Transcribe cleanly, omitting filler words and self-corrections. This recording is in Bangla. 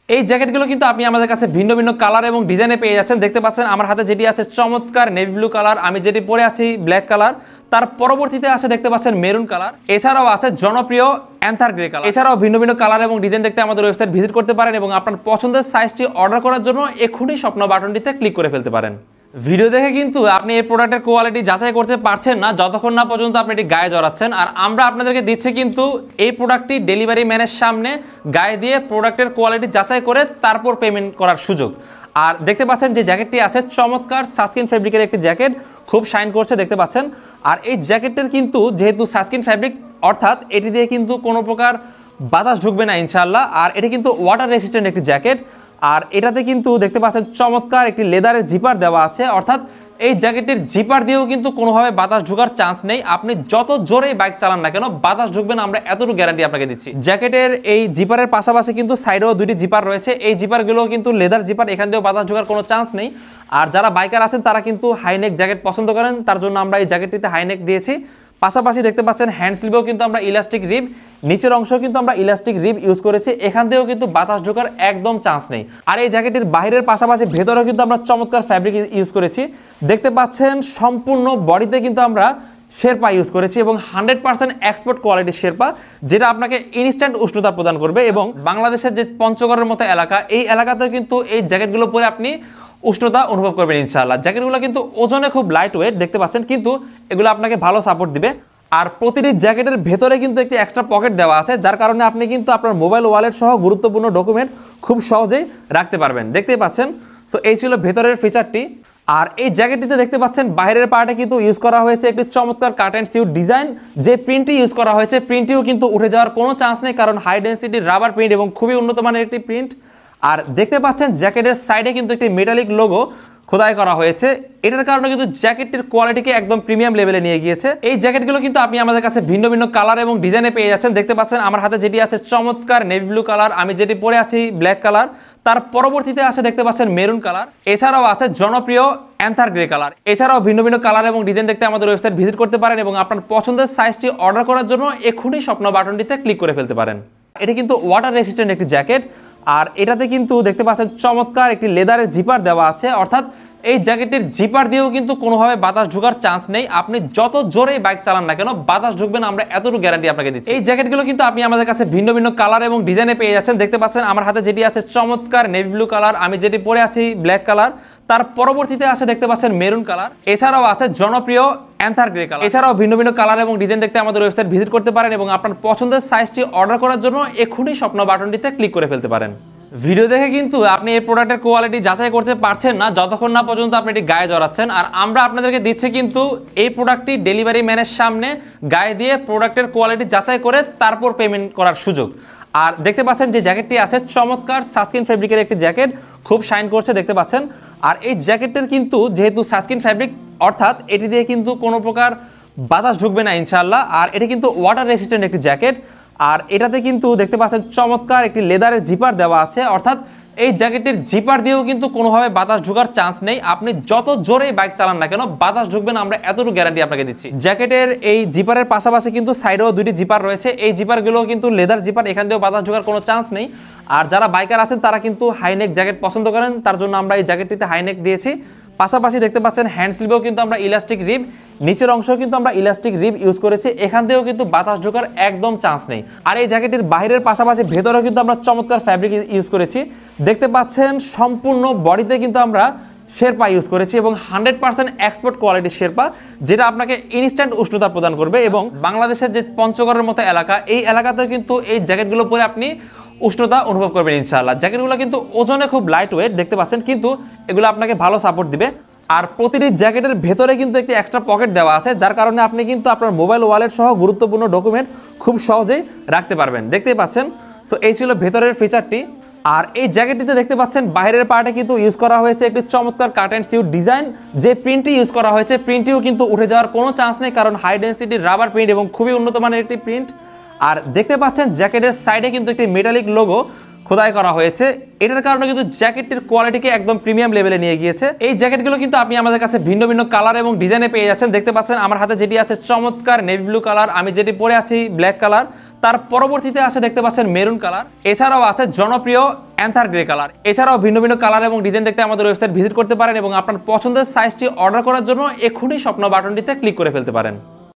এই জ্যাকেটগুলো কিন্তু আপনি আমাদের কাছে ভিন্ন ভিন্ন কালার এবং ডিজাইনে পেয়ে যাচ্ছেন। দেখতে পাচ্ছেন আমার হাতে যেটি আছে চমৎকার নেভি ব্লু কালার, আমি যেটি পরে আছি ব্ল্যাক কালার, তার পরবর্তীতে আছে দেখতে পাচ্ছেন মেরুন কালার, এছাড়াও আছে জনপ্রিয় অ্যান্থার গ্রে কালার। এছাড়াও ভিন্ন ভিন্ন কালার এবং ডিজাইন দেখতে আমাদের ওয়েবসাইট ভিজিট করতে পারেন এবং আপনার পছন্দের সাইজটি অর্ডার করার জন্য এখনই স্বপ্ন বাটনটিতে ক্লিক করে ফেলতে পারেন। ভিডিও দেখে কিন্তু আপনি এই প্রোডাক্টের কোয়ালিটি যাচাই করতে পারছেন না যতক্ষণ না পর্যন্ত আপনি এটি গায়ে জড়াচ্ছেন। আর আমরা আপনাদেরকে দিচ্ছি কিন্তু এই প্রোডাক্টটি ডেলিভারি ম্যানের সামনে গায়ে দিয়ে প্রোডাক্টের কোয়ালিটি যাচাই করে তারপর পেমেন্ট করার সুযোগ। আর দেখতে পাচ্ছেন যে জ্যাকেটটি আছে চমৎকার সাস্কিন ফেব্রিকের একটি জ্যাকেট, খুব শাইন করছে দেখতে পাচ্ছেন। আর এই জ্যাকেটটার কিন্তু যেহেতু সাস্কিন ফেব্রিক অর্থাৎ এটি দিয়ে কিন্তু কোনো প্রকার বাতাস ঢুকবে না ইনশাআল্লাহ। আর এটি কিন্তু ওয়াটার রেসিস্ট্যান্ট একটি জ্যাকেট। আর এটাতে কিন্তু দেখতে পাচ্ছেন চমৎকার একটি লেদারের জিপার দেওয়া আছে, অর্থাৎ এই জ্যাকেটের জিপার দিয়েও কিন্তু কোনোভাবে বাতাস ঢোকার চান্স নেই। আপনি যত জোরেই বাইক চালান না কেন বাতাস ঢুকবে না, আমরা এতটুকু গ্যারান্টি আপনাকে দিচ্ছি। জ্যাকেটের এই জিপারের পাশাপাশি কিন্তু সাইডেও দুটি জিপার রয়েছে, এই জিপারগুলো কিন্তু লেদার জিপার, এখান দিয়েও বাতাস ঢোকার কোনো চান্স নেই। আর যারা বাইকার আছেন তারা কিন্তু হাইনেক জ্যাকেট পছন্দ করেন, তার জন্য আমরা এই জ্যাকেটটিতে হাইনেক দিয়েছি। পাশাপাশি দেখতে পাচ্ছেন হ্যান্ড স্লিভেও কিন্তু আমরা ইলাস্টিক রিব, নিচের অংশেও কিন্তু আমরা ইলাস্টিক রিব ইউজ করেছি, এখান থেকেও কিন্তু বাতাস ঢোকার একদম চান্স নেই। আর এই জ্যাকেটের বাইরের পাশাপাশি ভেতরেও কিন্তু আমরা চমৎকার ফ্যাব্রিক ইউজ করেছি। দেখতে পাচ্ছেন সম্পূর্ণ বডিতে কিন্তু আমরা শেরপা ইউজ করেছি এবং 100% এক্সপোর্ট কোয়ালিটির শেরপা, যেটা আপনাকে ইনস্ট্যান্ট উষ্ণতা প্রদান করবে। এবং বাংলাদেশের যে পঞ্চগড়ের মতো এলাকা, এই এলাকাতেও কিন্তু এই জ্যাকেটগুলো পরে আপনি উষ্ণতা অনুভব করবেন ইনশাআল্লাহ। জ্যাকেটগুলো কিন্তু ওজনে খুব লাইট ওয়েট দেখতে পাচ্ছেন, কিন্তু এগুলো আপনাকে ভালো সাপোর্ট দিবে। আর প্রতিটি জ্যাকেটের ভেতরে কিন্তু একটি এক্সট্রা পকেট দেওয়া আছে, যার কারণে আপনি কিন্তু আপনার মোবাইল ওয়ালেট সহ গুরুত্বপূর্ণ ডকুমেন্ট খুব সহজেই রাখতে পারবেন, দেখতেই পাচ্ছেন। সো এই ছিল ভেতরের ফিচারটি। আর এই জ্যাকেটটিতে দেখতে পাচ্ছেন বাইরের পার্টে কিন্তু ইউজ করা হয়েছে একটি চমৎকার কাট অ্যান্ড সিউ ডিজাইন। যে প্রিন্টটি ইউজ করা হয়েছে প্রিন্টটিও কিন্তু উঠে যাওয়ার কোনো চান্স নেই, কারণ হাই ডেন্সিটি রাবার প্রিন্ট এবং খুবই উন্নত মানের একটি প্রিন্ট। আর দেখতে পাচ্ছেন জ্যাকেটের সাইডে কিন্তু একটি মেটালিক লোগো খোদাই করা হয়েছে, এটার কারণে কিন্তু জ্যাকেটটির কোয়ালিটিকে একদম প্রিমিয়াম লেভেলে নিয়ে গিয়েছে। এই জ্যাকেটগুলো কিন্তু আপনি আমাদের কাছে ভিন্ন ভিন্ন কালার এবং ডিজাইনে পেয়ে যাচ্ছেন। দেখতে পাচ্ছেন আমার হাতে যেটি আছে চমৎকার নেভি ব্লু কালার, আমি যেটি পরে আছি ব্ল্যাক কালার, তার পরবর্তীতে আছে দেখতে পাচ্ছেন মেরুন কালার, এছাড়াও আছে জনপ্রিয় অ্যান্থার গ্রে কালার। এছাড়াও ভিন্ন ভিন্ন কালার এবং ডিজাইন দেখতে আমাদের ওয়েবসাইট ভিজিট করতে পারেন এবং আপনার পছন্দের সাইজটি অর্ডার করার জন্য এখনই স্বপ্ন বাটনটিতে ক্লিক করে ফেলতে পারেন। এটি কিন্তু ওয়াটার রেসিস্ট্যান্ট একটি জ্যাকেট। আর এটাতে কিন্তু দেখতে পাচ্ছেন চমৎকার একটি লেদারের জিপার দেওয়া আছে, অর্থাৎ এই জ্যাকেটের জিপার দিয়েও কিন্তু কোনোভাবে বাতাস ঢোকার চান্স নেই। আপনি যত জোরেই বাইক চালান না কেন বাতাস ঢুকবে না, আমরা এতটুকু গ্যারান্টি আপনাকে দিচ্ছি। এই জ্যাকেটগুলো কিন্তু আপনি আমাদের কাছে ভিন্ন ভিন্ন কালার এবং ডিজাইনে পেয়ে যাচ্ছেন। দেখতে পাচ্ছেন আমার হাতে যেটি আছে চমৎকার নেভি ব্লু কালার, আমি যেটি পরে আছি ব্ল্যাক কালার, তার পরবর্তীতে আছে দেখতে পাচ্ছেন মেরুন কালার, এছাড়াও আছে জনপ্রিয় অ্যান্থার গ্রে কালার। এছাড়াও ভিন্ন ভিন্ন কালার এবং ডিজাইন দেখতে আমাদের ওয়েবসাইট ভিজিট করতে পারেন এবং আপনার পছন্দের সাইজটি অর্ডার করার জন্য এখনই স্বপ্ন বাটনটিতে ক্লিক করে ফেলতে পারেন। ভিডিও দেখে কিন্তু আপনি এই প্রোডাক্টের কোয়ালিটি যাচাই করতে পারছেন না যতক্ষণ না পর্যন্ত আপনি এটি গায়ে জড়াচ্ছেন। আর আমরা আপনাদেরকে দিচ্ছি কিন্তু এই প্রোডাক্টটি ডেলিভারি ম্যানের সামনে গায়ে দিয়ে প্রোডাক্টের কোয়ালিটি যাচাই করে তারপর পেমেন্ট করার সুযোগ। আর দেখতে পাচ্ছেন যে জ্যাকেটটি আছে চমৎকার সাস্কিন ফেব্রিকের একটি জ্যাকেট, খুব শাইন করছে দেখতে পাচ্ছেন। আর এই জ্যাকেটটার কিন্তু যেহেতু সাস্কিন ফেব্রিক অর্থাৎ এটি দিয়ে কিন্তু কোনো প্রকার বাতাস ঢুকবে না ইনশাআল্লাহ। আর এটি কিন্তু ওয়াটার রেসিস্ট্যান্ট একটি জ্যাকেট। আর এটাতে কিন্তু দেখতে পাচ্ছেন চমৎকার একটি লেদারের জিপার দেওয়া আছে, অর্থাৎ এই জ্যাকেটের জিপার দিয়েও কিন্তু কোনোভাবে বাতাস ঢোকার চান্স নেই। আপনি যত জোরেই বাইক চালান না কেন বাতাস ঢুকবে না, আমরা এতটুকু গ্যারান্টি আপনাকে দিচ্ছি। জ্যাকেটের এই জিপারের পাশাপাশি কিন্তু সাইডেও দুটি জিপার রয়েছে, এই জিপারগুলোও কিন্তু লেদার জিপার, এখান দিয়েও বাতাস ঢোকার কোনো চান্স নেই। আর যারা বাইকার আছেন তারা কিন্তু হাইনেক জ্যাকেট পছন্দ করেন, তার জন্য আমরা এই জ্যাকেটটিতে হাইনেক দিয়েছি। পাশাপাশি দেখতে পাচ্ছেন হ্যান্ড স্লিভেও কিন্তু আমরা ইলাস্টিক রিব, নিচের অংশেও কিন্তু আমরা ইলাস্টিক রিব ইউজ করেছি, এখান থেকেও কিন্তু বাতাস ঢোকার একদম চান্স নেই। আর এই জ্যাকেটের বাইরের পাশাপাশি ভেতরেও কিন্তু আমরা চমৎকার ফ্যাব্রিক ইউজ করেছি। দেখতে পাচ্ছেন সম্পূর্ণ বডিতে কিন্তু আমরা শেরপা ইউজ করেছি এবং 100% এক্সপোর্ট কোয়ালিটির শেরপা, যেটা আপনাকে ইনস্ট্যান্ট উষ্ণতা প্রদান করবে। এবং বাংলাদেশের যে পঞ্চগড়ের মতো এলাকা, এই এলাকাতেও কিন্তু এই জ্যাকেটগুলো পরে আপনি উষ্ণতা অনুভব করবেন ইনশাআল্লাহ। জ্যাকেটগুলো কিন্তু ওজনে খুব লাইট ওয়েট দেখতে পাচ্ছেন, কিন্তু এগুলো আপনাকে ভালো সাপোর্ট দিবে। আর প্রতিটি জ্যাকেটের ভেতরে কিন্তু একটি এক্সট্রা পকেট দেওয়া আছে, যার কারণে আপনি কিন্তু আপনার মোবাইল ওয়ালেট সহ গুরুত্বপূর্ণ ডকুমেন্ট খুব সহজেই রাখতে পারবেন, দেখতেই পাচ্ছেন। সো এই ছিল ভেতরের ফিচারটি। আর এই জ্যাকেটটিতে দেখতে পাচ্ছেন বাইরের পার্টে কিন্তু ইউজ করা হয়েছে একটি চমৎকার কাট অ্যান্ড সিউ ডিজাইন। যে প্রিন্টটি ইউজ করা হয়েছে প্রিন্টটিও কিন্তু উঠে যাওয়ার কোনো চান্স নেই, কারণ হাই ডেন্সিটি রাবার প্রিন্ট এবং খুবই উন্নত মানের একটি প্রিন্ট। আর দেখতে পাচ্ছেন জ্যাকেটের সাইডে কিন্তু একটি মেটালিক লোগো খোদাই করা হয়েছে। এটার কারণে কিন্তু জ্যাকেটটির কোয়ালিটিকে একদম প্রিমিয়াম লেভেলে নিয়ে গিয়েছে। এই জ্যাকেটগুলো কিন্তু আপনি আমাদের কাছে ভিন্ন ভিন্ন কালার এবং ডিজাইনে পেয়ে যাচ্ছেন। দেখতে পাচ্ছেন আমার হাতে যেটি আছে চমৎকার নেভি ব্লু কালার, আমি যেটি পরে আছি ব্ল্যাক কালার, তার পরবর্তীতে আছে দেখতে পাচ্ছেন মেরুন কালার, এছাড়াও আছে জনপ্রিয় অ্যান্থার গ্রে কালার। এছাড়াও ভিন্ন ভিন্ন কালার এবং ডিজাইন দেখতে আমাদের ওয়েবসাইট ভিজিট করতে পারেন এবং আপনার পছন্দের সাইজটি অর্ডার করার জন্য এখনই স্বপ্ন বাটনটিতে ক্লিক করে ফেলতে পারেন।